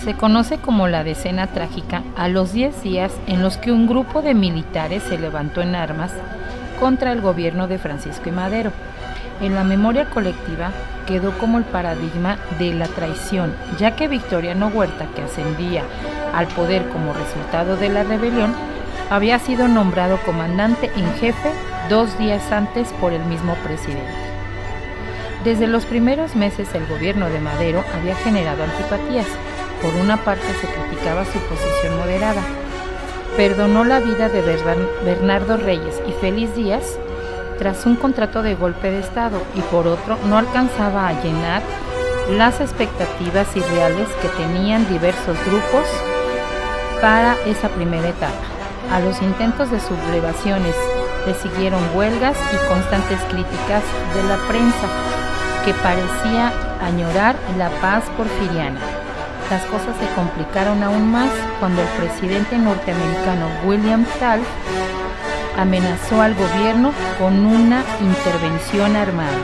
Se conoce como la Decena Trágica a los 10 días en los que un grupo de militares se levantó en armas contra el gobierno de Francisco I. Madero. En la memoria colectiva quedó como el paradigma de la traición, ya que Victoriano Huerta, que ascendía al poder como resultado de la rebelión, había sido nombrado comandante en jefe 2 días antes por el mismo presidente. Desde los primeros meses el gobierno de Madero había generado antipatías. Por una parte se criticaba su posición moderada. Perdonó la vida de Bernardo Reyes y Félix Díaz tras un contrato de golpe de Estado, y por otro no alcanzaba a llenar las expectativas irreales que tenían diversos grupos para esa primera etapa. A los intentos de sublevaciones le siguieron huelgas y constantes críticas de la prensa, que parecía añorar la paz porfiriana. Las cosas se complicaron aún más cuando el presidente norteamericano William Taft amenazó al gobierno con una intervención armada.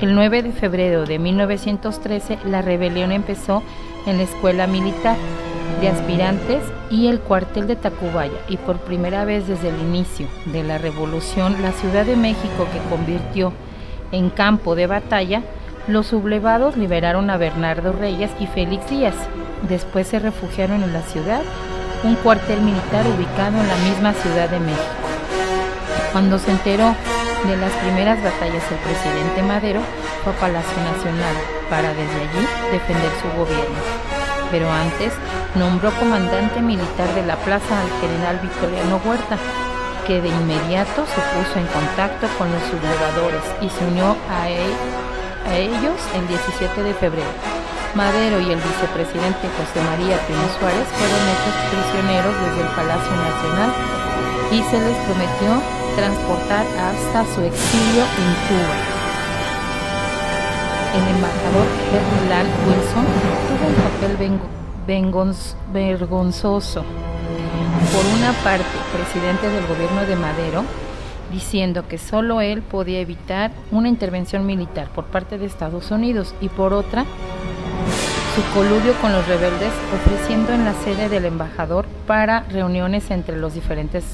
El 9 de febrero de 1913, la rebelión empezó en la escuela militar de aspirantes y el cuartel de Tacubaya, y por primera vez desde el inicio de la revolución, la Ciudad de México, que convirtió en campo de batalla, los sublevados liberaron a Bernardo Reyes y Félix Díaz. Después se refugiaron en la ciudad, un cuartel militar ubicado en la misma Ciudad de México. Cuando se enteró de las primeras batallas, el presidente Madero fue a Palacio Nacional para desde allí defender su gobierno. Pero antes nombró comandante militar de la plaza al general Victoriano Huerta, que de inmediato se puso en contacto con los sublevadores y se unió a ellos el 17 de febrero. Madero y el vicepresidente José María Pino Suárez fueron hechos prisioneros desde el Palacio Nacional y se les prometió transportar hasta su exilio en Cuba. El embajador Ferdinand Wilson tuvo un papel vergonzoso. Por una parte, presidente del gobierno de Madero, diciendo que solo él podía evitar una intervención militar por parte de Estados Unidos, y por otra, su coludio con los rebeldes, ofreciendo en la sede del embajador para reuniones entre las diferentes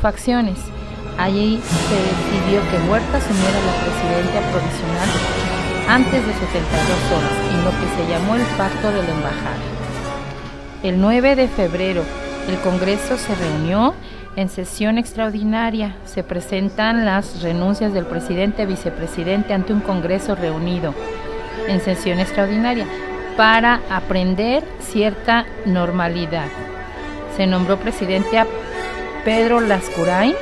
facciones. Allí se decidió que Huerta asumiera la presidencia provisional antes de 72 horas, en lo que se llamó el Pacto de la Embajada. El 9 de febrero, el Congreso se reunió en sesión extraordinaria. Se presentan las renuncias del presidente y vicepresidente ante un Congreso reunido en sesión extraordinaria para aprender cierta normalidad. Se nombró presidente a Pedro Lascurain,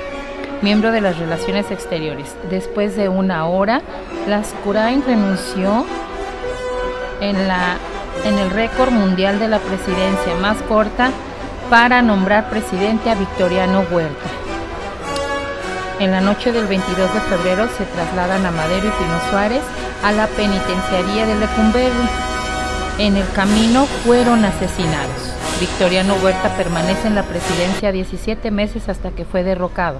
miembro de las Relaciones Exteriores. Después de una hora, Lascurain renunció en el récord mundial de la presidencia más corta para nombrar presidente a Victoriano Huerta. En la noche del 22 de febrero se trasladan a Madero y Pino Suárez a la penitenciaría de Lecumberri. En el camino fueron asesinados. Victoriano Huerta permanece en la presidencia 17 meses hasta que fue derrocado.